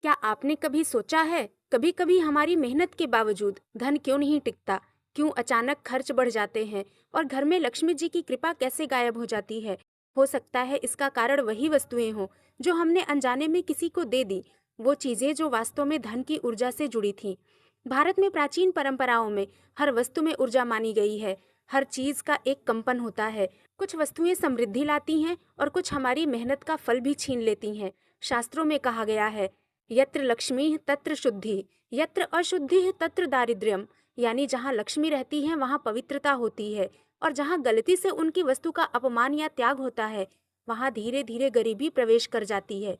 क्या आपने कभी सोचा है, कभी कभी हमारी मेहनत के बावजूद धन क्यों नहीं टिकता? क्यों अचानक खर्च बढ़ जाते हैं और घर में लक्ष्मी जी की कृपा कैसे गायब हो जाती है? हो सकता है इसका कारण वही वस्तुएं हों जो हमने अनजाने में किसी को दे दी, वो चीजें जो वास्तव में धन की ऊर्जा से जुड़ी थीं। भारत में प्राचीन परंपराओं में हर वस्तु में ऊर्जा मानी गई है। हर चीज का एक कंपन होता है। कुछ वस्तुएं समृद्धि लाती हैं और कुछ हमारी मेहनत का फल भी छीन लेती हैं। शास्त्रों में कहा गया है, यत्र लक्ष्मी तत्र शुद्धि, यत्र अशुद्धि तत्र दारिद्र्यम। यानी जहाँ लक्ष्मी रहती है वहाँ पवित्रता होती है, और जहाँ गलती से उनकी वस्तु का अपमान या त्याग होता है वहाँ धीरे धीरे गरीबी प्रवेश कर जाती है।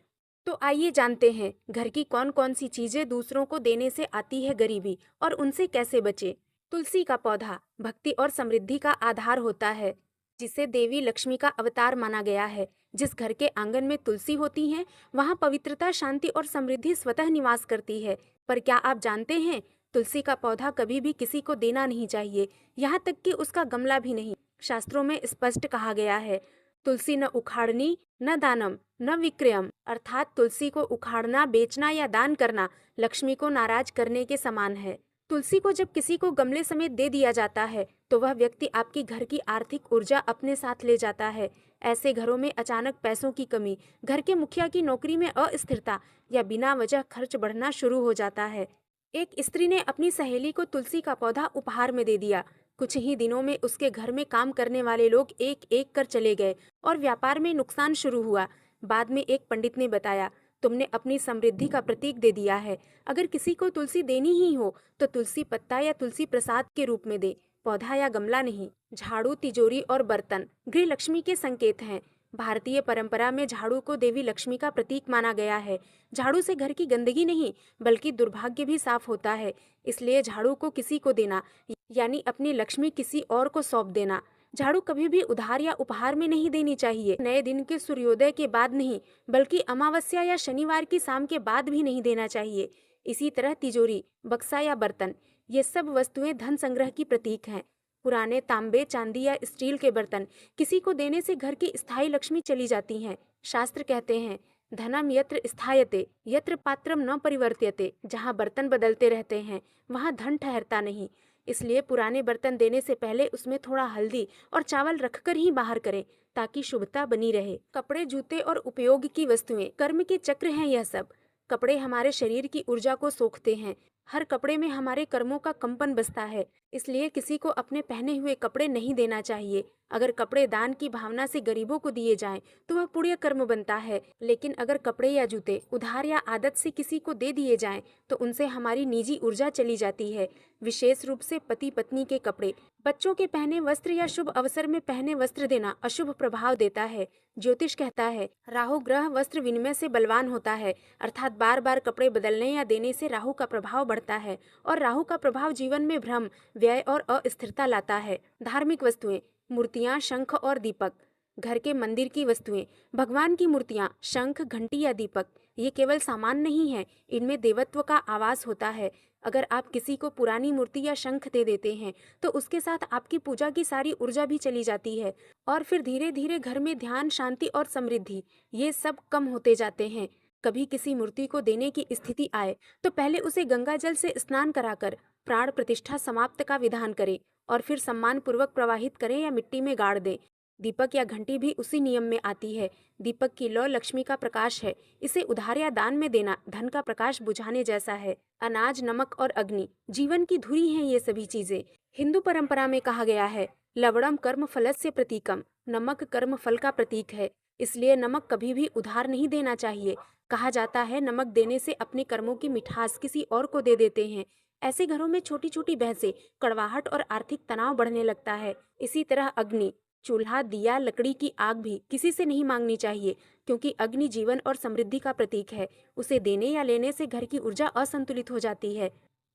तो आइए जानते हैं घर की कौन कौन सी चीजें दूसरों को देने से आती है गरीबी, और उनसे कैसे बचे। तुलसी का पौधा भक्ति और समृद्धि का आधार होता है, जिसे देवी लक्ष्मी का अवतार माना गया है। जिस घर के आंगन में तुलसी होती है वहाँ पवित्रता, शांति और समृद्धि स्वतः निवास करती है। पर क्या आप जानते हैं, तुलसी का पौधा कभी भी किसी को देना नहीं चाहिए, यहाँ तक कि उसका गमला भी नहीं। शास्त्रों में स्पष्ट कहा गया है, तुलसी न उखाड़नी न दानम न विक्रयम। अर्थात तुलसी को उखाड़ना, बेचना या दान करना लक्ष्मी को नाराज करने के समान है। तुलसी को जब किसी को गमले समेत दे दिया जाता है तो वह व्यक्ति आपकी घर की आर्थिक ऊर्जा अपने साथ ले जाता है। ऐसे घरों में अचानक पैसों की कमी, घर के मुखिया की नौकरी में अस्थिरता या बिना वजह खर्च बढ़ना शुरू हो जाता है। एक स्त्री ने अपनी सहेली को तुलसी का पौधा उपहार में दे दिया। कुछ ही दिनों में उसके घर में काम करने वाले लोग एक एक कर चले गए और व्यापार में नुकसान शुरू हुआ। बाद में एक पंडित ने बताया, तुमने अपनी समृद्धि का प्रतीक दे दिया है। अगर किसी को तुलसी देनी ही हो तो तुलसी पत्ता या तुलसी प्रसाद के रूप में दे, पौधा या गमला नहीं। झाड़ू, तिजोरी और बर्तन गृह लक्ष्मी के संकेत हैं। भारतीय परंपरा में झाड़ू को देवी लक्ष्मी का प्रतीक माना गया है। झाड़ू से घर की गंदगी नहीं बल्कि दुर्भाग्य भी साफ होता है। इसलिए झाड़ू को किसी को देना यानी अपनी लक्ष्मी किसी और को सौंप देना। झाड़ू कभी भी उधार या उपहार में नहीं देनी चाहिए। नए दिन के सूर्योदय के बाद नहीं, बल्कि अमावस्या या शनिवार की शाम के बाद भी नहीं देना चाहिए। इसी तरह तिजोरी, बक्सा या बर्तन, ये सब वस्तुएं धन संग्रह की प्रतीक हैं। पुराने तांबे, चांदी या स्टील के बर्तन किसी को देने से घर की स्थायी लक्ष्मी चली जाती हैं। शास्त्र कहते हैं, धनम यत्र स्थायते यत्र पात्रम न परिवर्त्यते। जहाँ बर्तन बदलते रहते हैं वहाँ धन ठहरता नहीं। इसलिए पुराने बर्तन देने से पहले उसमें थोड़ा हल्दी और चावल रखकर ही बाहर करें, ताकि शुभता बनी रहे। कपड़े, जूते और उपयोग की वस्तुएं कर्म के चक्र हैं। यह सब कपड़े हमारे शरीर की ऊर्जा को सोखते हैं। हर कपड़े में हमारे कर्मों का कंपन बसता है। इसलिए किसी को अपने पहने हुए कपड़े नहीं देना चाहिए। अगर कपड़े दान की भावना से गरीबों को दिए जाएं तो वह पुण्य कर्म बनता है। लेकिन अगर कपड़े या जूते उधार या आदत से किसी को दे दिए जाएं तो उनसे हमारी निजी ऊर्जा चली जाती है। विशेष रूप से पति पत्नी के कपड़े, बच्चों के पहने वस्त्र या शुभ अवसर में पहने वस्त्र देना अशुभ प्रभाव देता है। ज्योतिष कहता है, राहु ग्रह वस्त्र विनिमय से बलवान होता है। अर्थात बार बार कपड़े बदलने या देने से राहु का प्रभाव बढ़ता है, और राहु का प्रभाव जीवन में भ्रम, व्यय और अस्थिरता लाता है। धार्मिक वस्तुएं, मूर्तियां, शंख और दीपक, घर के मंदिर की वस्तुएं, भगवान की मूर्तियां, शंख, घंटी या दीपक, ये केवल सामान नहीं है, इनमें देवत्व का आवास होता है। अगर आप किसी को पुरानी मूर्ति या शंख दे देते हैं तो उसके साथ आपकी पूजा की सारी ऊर्जा भी चली जाती है, और फिर धीरे धीरे घर में ध्यान, शांति और समृद्धि, ये सब कम होते जाते हैं। कभी किसी मूर्ति को देने की स्थिति आए तो पहले उसे गंगा जल से स्नान कराकर प्राण प्रतिष्ठा समाप्त का विधान करें, और फिर सम्मान पूर्वक प्रवाहित करें या मिट्टी में गाड़ दें। दीपक या घंटी भी उसी नियम में आती है। दीपक की लौ लक्ष्मी का प्रकाश है। इसे उधार या दान में देना धन का प्रकाश बुझाने जैसा है। अनाज, नमक और अग्नि जीवन की धुरी हैं ये सभी चीजें। हिंदू परंपरा में कहा गया है, लवणम कर्म फलस्य प्रतीकम। नमक कर्म फल का प्रतीक है। इसलिए नमक कभी भी उधार नहीं देना चाहिए। कहा जाता है, नमक देने से अपने कर्मों की मिठास किसी और को दे देते हैं। ऐसे घरों में छोटी छोटी बहसें, कड़वाहट और आर्थिक तनाव बढ़ने लगता है। इसी तरह अग्नि, चूल्हा, दिया, लकड़ी की आग भी किसी से नहीं मांगनी चाहिए, क्योंकि अग्नि जीवन और समृद्धि का प्रतीक है। उसे देने या लेने से घर की ऊर्जा असंतुलित हो जाती है।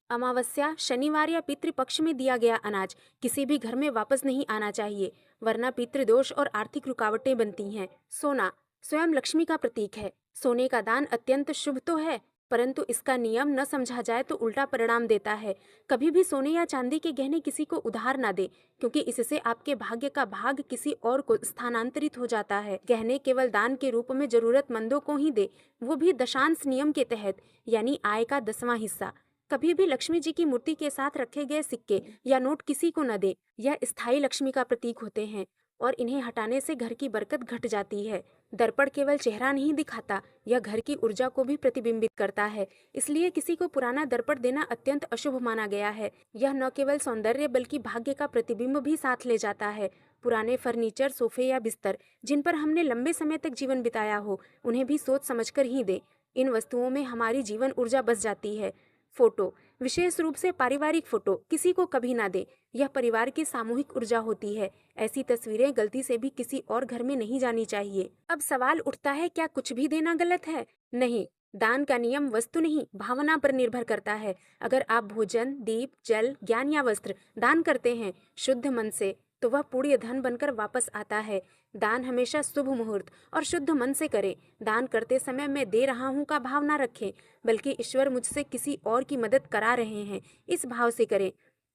अमावस्या, शनिवार या पितृपक्ष में दिया गया अनाज किसी भी घर में वापस नहीं आना चाहिए, वरना पितृदोष और आर्थिक रुकावटें बनती हैं। सोना स्वयं लक्ष्मी का प्रतीक है। सोने का दान अत्यंत शुभ तो है, परंतु इसका नियम न समझा जाए तो उल्टा परिणाम देता है। कभी भी सोने या चांदी के गहने किसी को उधार ना दे, क्योंकि इससे आपके भाग्य का भाग किसी और को स्थानांतरित हो जाता है। गहने केवल दान के रूप में जरूरतमंदों को ही दे, वो भी दशांश नियम के तहत, यानी आय का 10वां हिस्सा। कभी भी लक्ष्मी जी की मूर्ति के साथ रखे गए सिक्के या नोट किसी को न दे। यह स्थायी लक्ष्मी का प्रतीक होते हैं और इन्हें हटाने से घर की बरकत घट जाती है। दर्पण केवल चेहरा नहीं दिखाता, यह घर की ऊर्जा को भी प्रतिबिंबित करता है। इसलिए किसी को पुराना दर्पण देना अत्यंत अशुभ माना गया है। यह न केवल सौंदर्य बल्कि भाग्य का प्रतिबिंब भी साथ ले जाता है। पुराने फर्नीचर, सोफे या बिस्तर जिन पर हमने लंबे समय तक जीवन बिताया हो, उन्हें भी सोच समझकर ही दे। इन वस्तुओं में हमारी जीवन ऊर्जा बस जाती है। फोटो, विशेष रूप से पारिवारिक फोटो, किसी को कभी ना दे। यह परिवार की सामूहिक ऊर्जा होती है। ऐसी तस्वीरें गलती से भी किसी और घर में नहीं जानी चाहिए। अब सवाल उठता है, क्या कुछ भी देना गलत है? नहीं, दान का नियम वस्तु नहीं, भावना पर निर्भर करता है। अगर आप भोजन, दीप, जल, ज्ञान या वस्त्र दान करते हैं शुद्ध मन से, तो वह पुण्य धन बनकर वापस आता है। दान हमेशा शुभ मुहूर्त और शुद्ध मन से करें। दान करते समय मैं दे रहा हूँ का भाव ना रखें, बल्कि ईश्वर मुझसे किसी और की मदद करा रहे हैं, इस भाव से करें।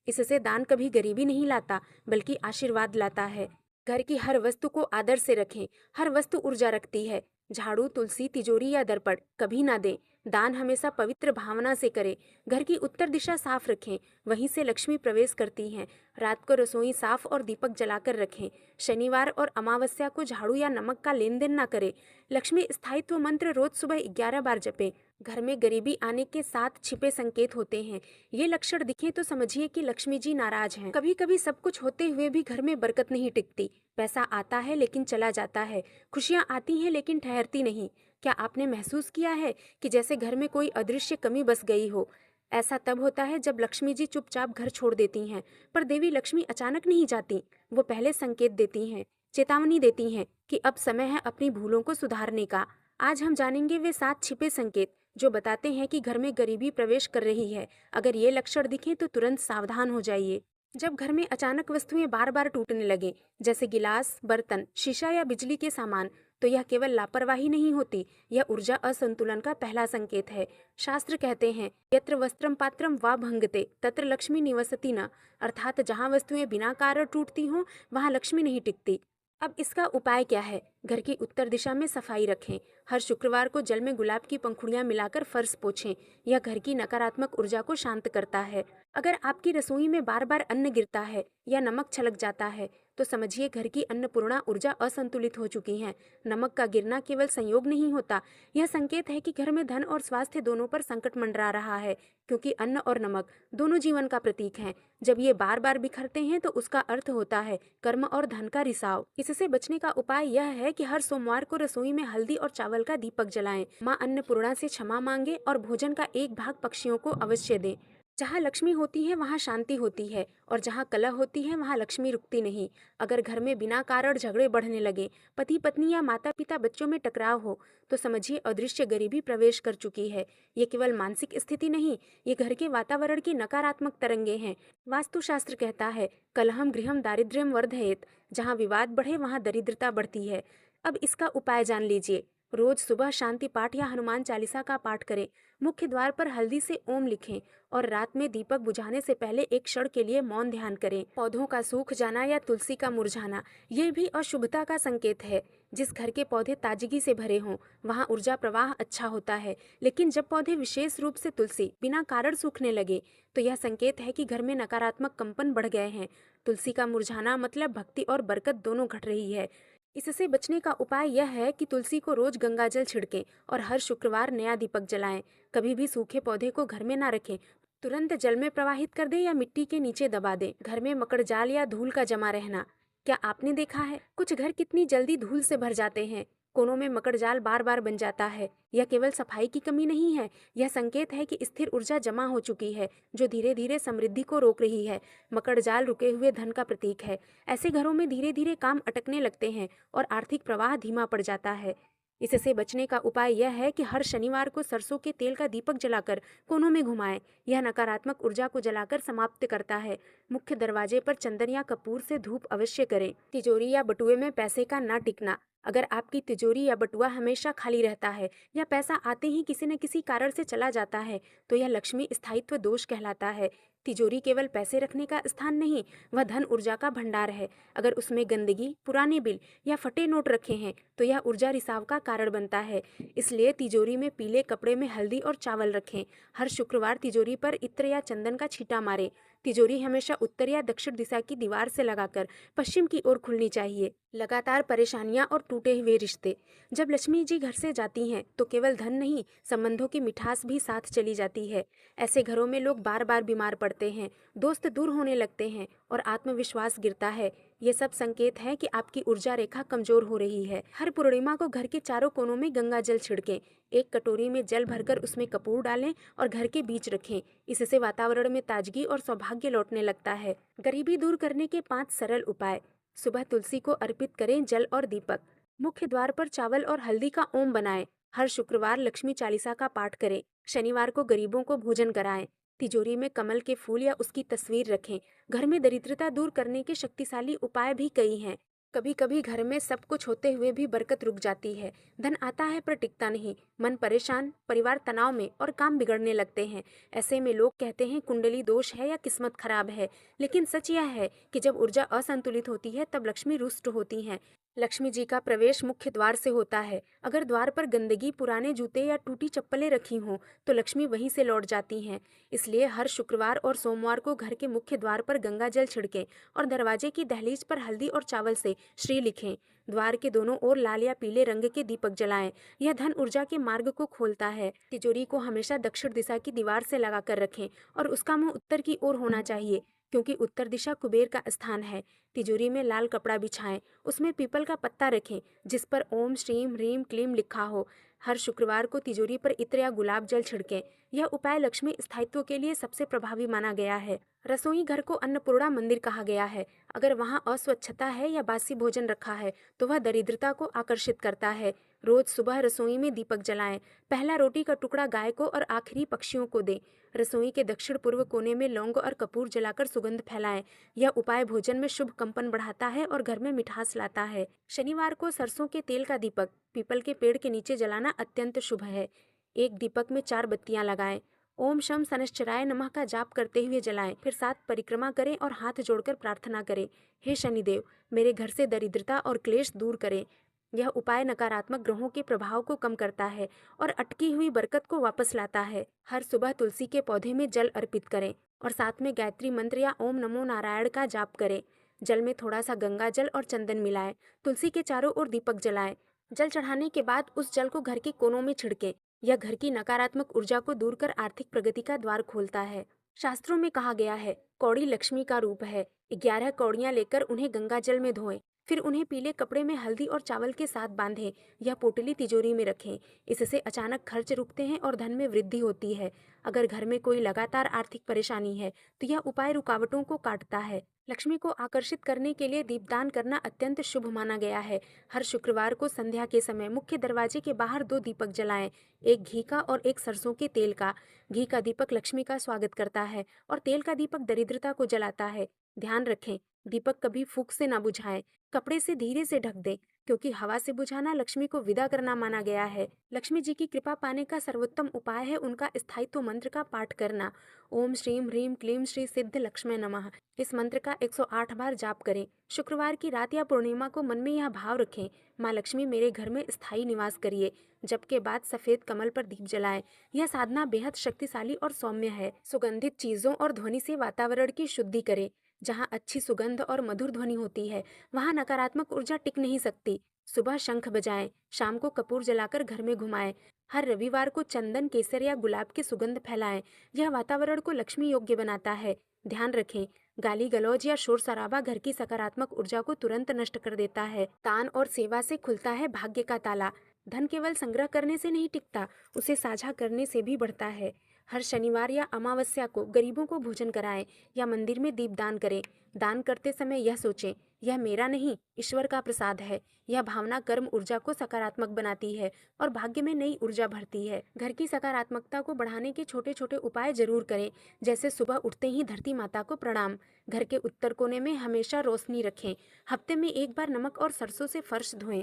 इससे दान कभी गरीबी नहीं लाता, बल्कि आशीर्वाद लाता है। घर की हर वस्तु को आदर से रखें। हर वस्तु ऊर्जा रखती है। झाड़ू, तुलसी, तिजोरी या दर्पण कभी ना दें। दान हमेशा पवित्र भावना से करें। घर की उत्तर दिशा साफ रखें, वहीं से लक्ष्मी प्रवेश करती हैं। रात को रसोई साफ और दीपक जलाकर रखें। शनिवार और अमावस्या को झाड़ू या नमक का लेन देन ना करें। लक्ष्मी स्थायित्व मंत्र रोज सुबह 11 बार जपें। घर में गरीबी आने के 7 छिपे संकेत होते हैं। ये लक्षण दिखे तो समझिए कि लक्ष्मी जी नाराज हैं। कभी कभी सब कुछ होते हुए भी घर में बरकत नहीं टिकती। पैसा आता है लेकिन चला जाता है। खुशियाँ आती हैं लेकिन ठहरती नहीं। क्या आपने महसूस किया है कि जैसे घर में कोई अदृश्य कमी बस गई हो? ऐसा तब होता है जब लक्ष्मी जी चुपचाप घर छोड़ देती हैं। पर देवी लक्ष्मी अचानक नहीं जाती। वो पहले संकेत देती हैं, चेतावनी देती हैं कि अब समय है अपनी भूलों को सुधारने का। आज हम जानेंगे वे 7 छिपे संकेत जो बताते हैं कि घर में गरीबी प्रवेश कर रही है। अगर ये लक्षण दिखें तो तुरंत सावधान हो जाइए। जब घर में अचानक वस्तुएं बार बार टूटने लगे, जैसे गिलास, बर्तन, शीशा या बिजली के सामान, तो यह केवल लापरवाही नहीं होती, यह ऊर्जा असंतुलन का पहला संकेत है। शास्त्र कहते हैं, यत्र वस्त्रम पात्रम वा भंगते तत्र लक्ष्मी निवसति न, अर्थात जहाँ वस्तुएं बिना कारण टूटती हों वहाँ लक्ष्मी नहीं टिकती। अब इसका उपाय क्या है? घर की उत्तर दिशा में सफाई रखें। हर शुक्रवार को जल में गुलाब की पंखुड़ियां मिलाकर फर्श पोछें। यह घर की नकारात्मक ऊर्जा को शांत करता है। अगर आपकी रसोई में बार बार अन्न गिरता है या नमक छलक जाता है, तो समझिए घर की अन्नपूर्णा ऊर्जा असंतुलित हो चुकी है। नमक का गिरना केवल संयोग नहीं होता, यह संकेत है कि घर में धन और स्वास्थ्य दोनों पर संकट मंडरा रहा है, क्योंकि अन्न और नमक दोनों जीवन का प्रतीक हैं। जब ये बार बार बिखरते हैं तो उसका अर्थ होता है कर्म और धन का रिसाव। इससे बचने का उपाय यह है कि हर सोमवार को रसोई में हल्दी और चावल का दीपक जलाएं। माँ अन्नपूर्णा से क्षमा मांगे और भोजन का एक भाग पक्षियों को अवश्य दें। जहाँ लक्ष्मी होती है वहाँ शांति होती है, और जहाँ कलह होती है वहाँ लक्ष्मी रुकती नहीं। अगर घर में बिना कारण झगड़े बढ़ने लगे, पति पत्नी या माता पिता बच्चों में टकराव हो, तो समझिए अदृश्य गरीबी प्रवेश कर चुकी है। ये केवल मानसिक स्थिति नहीं, ये घर के वातावरण की नकारात्मक तरंगे हैं। वास्तुशास्त्र कहता है, कलहम गृहम दारिद्र्यम वर्धयेत। जहाँ विवाद बढ़े वहाँ दरिद्रता बढ़ती है। अब इसका उपाय जान लीजिए। रोज सुबह शांति पाठ या हनुमान चालीसा का पाठ करें। मुख्य द्वार पर हल्दी से ओम लिखें और रात में दीपक बुझाने से पहले एक क्षण के लिए मौन ध्यान करें। पौधों का सूख जाना या तुलसी का मुरझाना, ये भी अशुभता का संकेत है। जिस घर के पौधे ताजगी से भरे हों वहाँ ऊर्जा प्रवाह अच्छा होता है, लेकिन जब पौधे विशेष रूप से तुलसी बिना कारण सूखने लगे, तो यह संकेत है कि घर में नकारात्मक कंपन बढ़ गए हैं। तुलसी का मुरझाना मतलब भक्ति और बरकत दोनों घट रही है। इससे बचने का उपाय यह है कि तुलसी को रोज गंगाजल छिड़कें और हर शुक्रवार नया दीपक जलाएं। कभी भी सूखे पौधे को घर में ना रखें, तुरंत जल में प्रवाहित कर दें या मिट्टी के नीचे दबा दें। घर में मकड़ जाल या धूल का जमा रहना, क्या आपने देखा है कुछ घर कितनी जल्दी धूल से भर जाते हैं? कोनों में मकड़ जाल बार बार बन जाता है। यह केवल सफाई की कमी नहीं है, यह संकेत है कि स्थिर ऊर्जा जमा हो चुकी है, जो धीरे धीरे समृद्धि को रोक रही है। मकड़ जाल रुके हुए धन का प्रतीक है। ऐसे घरों में धीरे धीरे काम अटकने लगते हैं और आर्थिक प्रवाह धीमा पड़ जाता है। इससे बचने का उपाय यह है कि हर शनिवार को सरसों के तेल का दीपक जलाकर कोनों में घुमाएं। यह नकारात्मक ऊर्जा को जलाकर समाप्त करता है। मुख्य दरवाजे पर चंदन या कपूर से धूप अवश्य करें। तिजोरी या बटुए में पैसे का ना टिकना, अगर आपकी तिजोरी या बटुआ हमेशा खाली रहता है या पैसा आते ही किसी न किसी कारण से चला जाता है, तो यह लक्ष्मी स्थायित्व दोष कहलाता है। तिजोरी केवल पैसे रखने का स्थान नहीं, वह धन ऊर्जा का भंडार है। अगर उसमें गंदगी, पुराने बिल या फटे नोट रखे हैं तो यह ऊर्जा रिसाव का कारण बनता है। इसलिए तिजोरी में पीले कपड़े में हल्दी और चावल रखें। हर शुक्रवार तिजोरी पर इत्र या चंदन का छींटा मारें। तिजोरी हमेशा उत्तर या दक्षिण दिशा की दीवार से लगाकर पश्चिम की ओर खुलनी चाहिए। लगातार परेशानियां और टूटे हुए रिश्ते। जब लक्ष्मी जी घर से जाती हैं तो केवल धन नहीं, संबंधों की मिठास भी साथ चली जाती है। ऐसे घरों में लोग बार बार बीमार पड़ते हैं, दोस्त दूर होने लगते हैं और आत्मविश्वास गिरता है। ये सब संकेत है कि आपकी ऊर्जा रेखा कमजोर हो रही है। हर पूर्णिमा को घर के चारों कोनों में गंगा जल छिड़कें। एक कटोरी में जल भरकर उसमें कपूर डालें और घर के बीच रखें। इससे वातावरण में ताजगी और सौभाग्य लौटने लगता है। गरीबी दूर करने के 5 सरल उपाय। सुबह तुलसी को अर्पित करें जल और दीपक। मुख्य द्वार पर चावल और हल्दी का ओम बनाएं। हर शुक्रवार लक्ष्मी चालीसा का पाठ करें। शनिवार को गरीबों को भोजन कराएं। तिजोरी में कमल के फूल या उसकी तस्वीर रखें। घर में दरिद्रता दूर करने के शक्तिशाली उपाय भी कई हैं। कभी कभी घर में सब कुछ होते हुए भी बरकत रुक जाती है। धन आता है पर टिकता नहीं। मन परेशान, परिवार तनाव में और काम बिगड़ने लगते हैं। ऐसे में लोग कहते हैं कुंडली दोष है या किस्मत खराब है, लेकिन सच यह है कि जब ऊर्जा असंतुलित होती है तब लक्ष्मी रुष्ट होती हैं। लक्ष्मी जी का प्रवेश मुख्य द्वार से होता है। अगर द्वार पर गंदगी, पुराने जूते या टूटी चप्पलें रखी हों तो लक्ष्मी वहीं से लौट जाती हैं। इसलिए हर शुक्रवार और सोमवार को घर के मुख्य द्वार पर गंगा जल छिड़कें और दरवाजे की दहलीज पर हल्दी और चावल से श्री लिखें। द्वार के दोनों ओर लाल या पीले रंग के दीपक जलाएं। यह धन ऊर्जा के मार्ग को खोलता है। तिजोरी को हमेशा दक्षिण दिशा की दीवार से लगाकर रखें और उसका मुंह उत्तर की ओर होना चाहिए, क्योंकि उत्तर दिशा कुबेर का स्थान है। तिजोरी में लाल कपड़ा बिछाएं। उसमें पीपल का पत्ता रखें जिस पर ओम श्रीम ह्रीम क्लीम लिखा हो। हर शुक्रवार को तिजोरी पर इत्र या गुलाब जल छिड़कें। यह उपाय लक्ष्मी स्थायित्व के लिए सबसे प्रभावी माना गया है। रसोई घर को अन्नपूर्णा मंदिर कहा गया है। अगर वहाँ अस्वच्छता है या बासी भोजन रखा है तो वह दरिद्रता को आकर्षित करता है। रोज सुबह रसोई में दीपक जलाएं। पहला रोटी का टुकड़ा गाय को और आखिरी पक्षियों को दें। रसोई के दक्षिण पूर्व कोने में लौंग और कपूर जलाकर सुगंध फैलाएं। यह उपाय भोजन में शुभ कंपन बढ़ाता है और घर में मिठास लाता है। शनिवार को सरसों के तेल का दीपक पीपल के पेड़ के नीचे जलाना अत्यंत शुभ है। एक दीपक में 4 बत्तियां लगाएं। ओम शम शनश्चराय नमः का जाप करते हुए जलाएं। फिर 7 परिक्रमा करें और हाथ जोड़कर प्रार्थना करें, हे शनिदेव, मेरे घर से दरिद्रता और क्लेश दूर करें। यह उपाय नकारात्मक ग्रहों के प्रभाव को कम करता है और अटकी हुई बरकत को वापस लाता है। हर सुबह तुलसी के पौधे में जल अर्पित करें और साथ में गायत्री मंत्र या ओम नमो नारायण का जाप करें। जल में थोड़ा सा गंगा जल और चंदन मिलाएं। तुलसी के चारों ओर दीपक जलाएं। जल चढ़ाने के बाद उस जल को घर के कोनों में छिड़कें। यह घर की नकारात्मक ऊर्जा को दूर कर आर्थिक प्रगति का द्वार खोलता है। शास्त्रों में कहा गया है, कौड़ी लक्ष्मी का रूप है। 11 कौड़ियां लेकर उन्हें गंगा जल में धोएं। फिर उन्हें पीले कपड़े में हल्दी और चावल के साथ बांधें। यह पोटली तिजोरी में रखें। इससे अचानक खर्च रुकते हैं और धन में वृद्धि होती है। अगर घर में कोई लगातार आर्थिक परेशानी है तो यह उपाय रुकावटों को काटता है। लक्ष्मी को आकर्षित करने के लिए दीपदान करना अत्यंत शुभ माना गया है। हर शुक्रवार को संध्या के समय मुख्य दरवाजे के बाहर 2 दीपक जलाएं, एक घी का और एक सरसों के तेल का। घी का दीपक लक्ष्मी का स्वागत करता है और तेल का दीपक दरिद्रता को जलाता है। ध्यान रखें, दीपक कभी फूंक से ना बुझाएं। कपड़े से धीरे से ढक दें, क्योंकि हवा से बुझाना लक्ष्मी को विदा करना माना गया है। लक्ष्मी जी की कृपा पाने का सर्वोत्तम उपाय है उनका स्थायित्व मंत्र का पाठ करना। ओम श्रीम ह्रीम क्लीम श्री सिद्ध लक्ष्मी नमः। इस मंत्र का 108 बार जाप करें। शुक्रवार की रात या पूर्णिमा को मन में यह भाव रखें, माँ लक्ष्मी मेरे घर में स्थायी निवास करिए। जब के बाद सफेद कमल पर दीप जलाएं। यह साधना बेहद शक्तिशाली और सौम्य है। सुगंधित चीजों और ध्वनि से वातावरण की शुद्धि करें। जहाँ अच्छी सुगंध और मधुर ध्वनि होती है वहाँ नकारात्मक ऊर्जा टिक नहीं सकती। सुबह शंख बजाएं, शाम को कपूर जलाकर घर में घुमाएं। हर रविवार को चंदन, केसर या गुलाब की सुगंध फैलाएं। यह वातावरण को लक्ष्मी योग्य बनाता है। ध्यान रखें, गाली गलौज या शोर शराबा घर की सकारात्मक ऊर्जा को तुरंत नष्ट कर देता है। दान और सेवा से खुलता है भाग्य का ताला। धन केवल संग्रह करने से नहीं टिकता, उसे साझा करने से भी बढ़ता है। हर शनिवार या अमावस्या को गरीबों को भोजन कराएं या मंदिर में दीप दान करें। दान करते समय यह सोचें, यह मेरा नहीं, ईश्वर का प्रसाद है। यह भावना कर्म ऊर्जा को सकारात्मक बनाती है और भाग्य में नई ऊर्जा भरती है। घर की सकारात्मकता को बढ़ाने के छोटे छोटे उपाय जरूर करें, जैसे सुबह उठते ही धरती माता को प्रणाम। घर के उत्तर कोने में हमेशा रोशनी रखें। हफ्ते में एक बार नमक और सरसों से फर्श धोएं।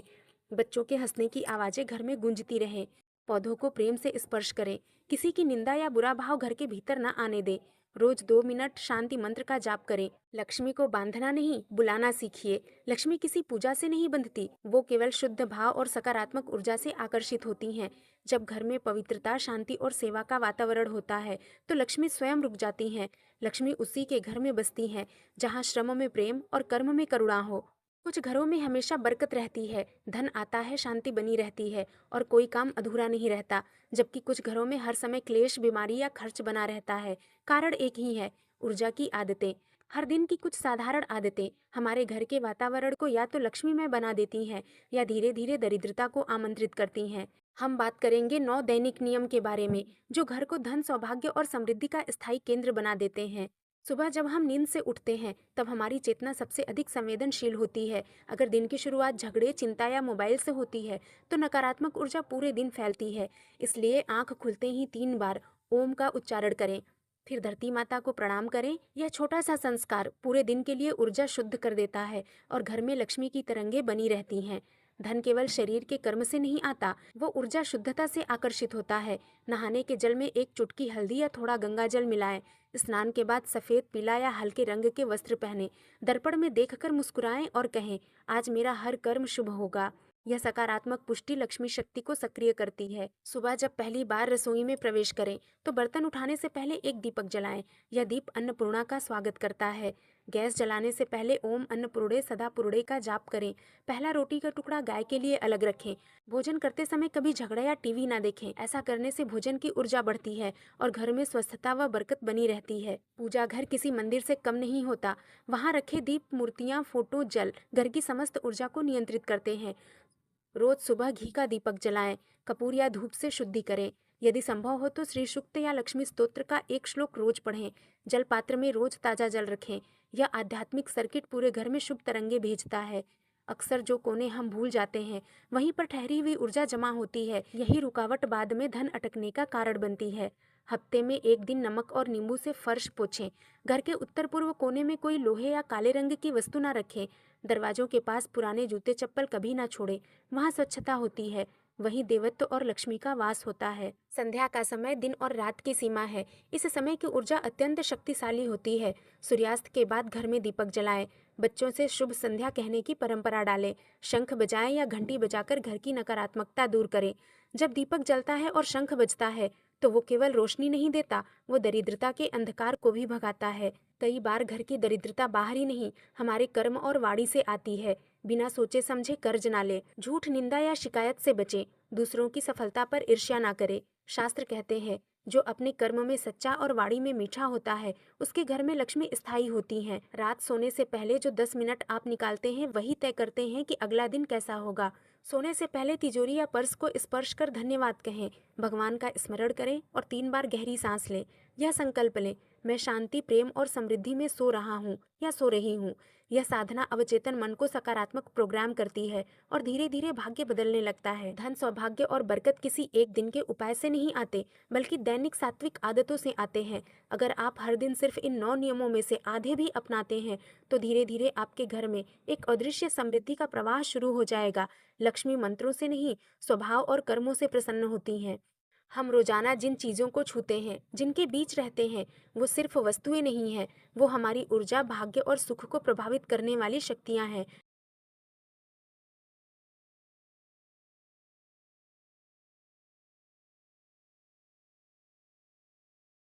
बच्चों के हंसने की आवाजें घर में गूंजती रहें। पौधों को प्रेम से स्पर्श करें। किसी की निंदा या बुरा भाव घर के भीतर न आने दें। रोज 2 मिनट शांति मंत्र का जाप करें। लक्ष्मी को बांधना नहीं, बुलाना सीखिए। लक्ष्मी किसी पूजा से नहीं बंधती, वो केवल शुद्ध भाव और सकारात्मक ऊर्जा से आकर्षित होती हैं। जब घर में पवित्रता, शांति और सेवा का वातावरण होता है तो लक्ष्मी स्वयं रुक जाती हैं। लक्ष्मी उसी के घर में बसती हैं जहाँ श्रम में प्रेम और कर्म में करुणा हो। कुछ घरों में हमेशा बरकत रहती है, धन आता है, शांति बनी रहती है और कोई काम अधूरा नहीं रहता। जबकि कुछ घरों में हर समय क्लेश, बीमारी या खर्च बना रहता है। कारण एक ही है, ऊर्जा की आदतें। हर दिन की कुछ साधारण आदतें हमारे घर के वातावरण को या तो लक्ष्मीमय बना देती हैं या धीरे धीरे दरिद्रता को आमंत्रित करती हैं। हम बात करेंगे 9 दैनिक नियम के बारे में जो घर को धन, सौभाग्य और समृद्धि का स्थायी केंद्र बना देते हैं। सुबह जब हम नींद से उठते हैं तब हमारी चेतना सबसे अधिक संवेदनशील होती है। अगर दिन की शुरुआत झगड़े, चिंता या मोबाइल से होती है तो नकारात्मक ऊर्जा पूरे दिन फैलती है। इसलिए आंख खुलते ही 3 बार ओम का उच्चारण करें, फिर धरती माता को प्रणाम करें। यह छोटा सा संस्कार पूरे दिन के लिए ऊर्जा शुद्ध कर देता है और घर में लक्ष्मी की तरंगें बनी रहती हैं। धन केवल शरीर के कर्म से नहीं आता, वो ऊर्जा शुद्धता से आकर्षित होता है। नहाने के जल में एक चुटकी हल्दी या थोड़ा गंगा जल मिलाएं। स्नान के बाद सफेद, पीला या हल्के रंग के वस्त्र पहने। दर्पण में देखकर मुस्कुराएं और कहें, आज मेरा हर कर्म शुभ होगा। यह सकारात्मक पुष्टि लक्ष्मी शक्ति को सक्रिय करती है। सुबह जब पहली बार रसोई में प्रवेश करें तो बर्तन उठाने से पहले एक दीपक जलाएं। यह दीप अन्नपूर्णा का स्वागत करता है। गैस जलाने से पहले ओम अन्नपूर्णे सदा पूर्णे का जाप करें। पहला रोटी का टुकड़ा गाय के लिए अलग रखें। भोजन करते समय कभी झगड़ा या टीवी ना देखें। ऐसा करने से भोजन की ऊर्जा बढ़ती है और घर में स्वस्थता व बरकत बनी रहती है। पूजा घर किसी मंदिर से कम नहीं होता। वहाँ रखे दीप, मूर्तियाँ, फोटो, जल घर की समस्त ऊर्जा को नियंत्रित करते हैं। रोज सुबह घी का दीपक जलाएं। कपूर या धूप से शुद्धि करें। यदि संभव हो तो श्री सूक्त या लक्ष्मी स्तोत्र का एक श्लोक रोज पढ़ें। जल पात्र में रोज ताजा जल रखें। यह आध्यात्मिक सर्किट पूरे घर में शुभ तरंगे भेजता है। अक्सर जो कोने हम भूल जाते हैं वहीं पर ठहरी हुई ऊर्जा जमा होती है। यही रुकावट बाद में धन अटकने का कारण बनती है। हफ्ते में एक दिन नमक और नींबू से फर्श पोछें। घर के उत्तर पूर्व कोने में कोई लोहे या काले रंग की वस्तु ना रखें। दरवाजों के पास पुराने जूते चप्पल कभी ना छोड़ें। वहाँ स्वच्छता होती है, वहीं देवत्व और लक्ष्मी का वास होता है। संध्या का समय दिन और रात की सीमा है। इस समय की ऊर्जा अत्यंत शक्तिशाली होती है। सूर्यास्त के बाद घर में दीपक जलाएं। बच्चों से शुभ संध्या कहने की परंपरा डालें। शंख बजाएं या घंटी बजाकर घर की नकारात्मकता दूर करें। जब दीपक जलता है और शंख बजता है तो वो केवल रोशनी नहीं देता, वो दरिद्रता के अंधकार को भी भगाता है। कई बार घर की दरिद्रता बाहर ही नहीं, हमारे कर्म और वाणी से आती है। बिना सोचे समझे कर्ज ना ले। झूठ, निंदा या शिकायत से बचें। दूसरों की सफलता पर ईर्ष्या ना करें। शास्त्र कहते हैं, जो अपने कर्म में सच्चा और वाणी में मीठा होता है उसके घर में लक्ष्मी स्थायी होती हैं। रात सोने से पहले जो 10 मिनट आप निकालते हैं वही तय करते हैं कि अगला दिन कैसा होगा। सोने से पहले तिजोरी या पर्स को स्पर्श कर धन्यवाद कहें। भगवान का स्मरण करें और 3 बार गहरी सांस लें। यह संकल्प लें, मैं शांति, प्रेम और समृद्धि में सो रहा हूँ या सो रही हूँ। यह साधना अवचेतन मन को सकारात्मक प्रोग्राम करती है और धीरे धीरे भाग्य बदलने लगता है। धन, सौभाग्य और बरकत किसी एक दिन के उपाय से नहीं आते, बल्कि दैनिक सात्विक आदतों से आते हैं। अगर आप हर दिन सिर्फ इन 9 नियमों में से आधे भी अपनाते हैं तो धीरे धीरे आपके घर में एक अदृश्य समृद्धि का प्रवाह शुरू हो जाएगा। लक्ष्मी मंत्रों से नहीं, स्वभाव और कर्मों से प्रसन्न होती हैं। हम रोजाना जिन चीज़ों को छूते हैं, जिनके बीच रहते हैं, वो सिर्फ वस्तुएं नहीं हैं, वो हमारी ऊर्जा, भाग्य और सुख को प्रभावित करने वाली शक्तियां हैं।